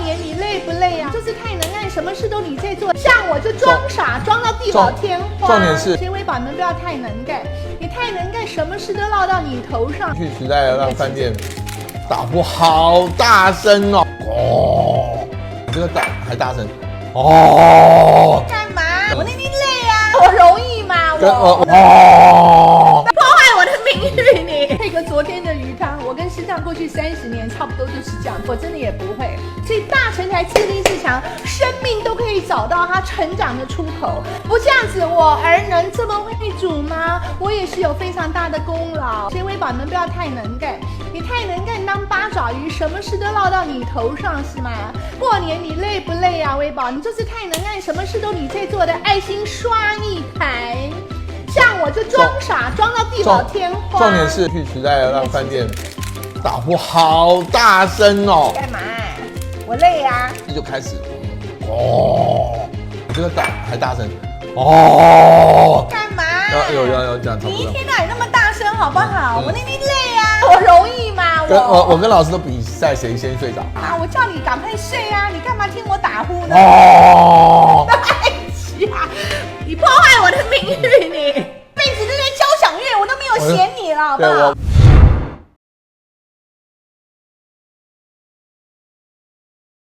年你累不累啊？就是太能干，什么事都你在做。像我就装傻，装到地老天荒。重点是，所以微宝你们不要太能干，你太能干，什么事都落到你头上。去时代让饭店打呼好大声哦，哦，这个打还大声，哦，干嘛？我那天累啊，我容易吗？哦，破坏我的名誉你。配个昨天的鱼汤，我跟师丈过去30年差不多就是这样，我真的也不会。所以大成才自立自强，生命都可以找到它成长的出口。不这样子，我儿能这么会煮吗？我也是有非常大的功劳。所以微宝你们不要太能干，你太能干当八爪鱼，什么事都落到你头上是吗？过年你累不累啊？微宝，你就是太能干，什么事都你在做的，爱心刷一排。像我就装傻，装到地老天荒。重点是去时代让饭店打呼好大声哦，干嘛？我累啊。这就开始，哦，这个打还大声，哦，干嘛？有这样差不多。你一天到晚那么大声好不好？我那天累啊，我容易吗？我跟老师都比赛谁先睡着。啊，我叫你赶快睡啊，你干嘛听我打呼呢？哦，太奇啊！你破坏我的名誉，你辈子都在交响乐，我都没有嫌你了，好不好？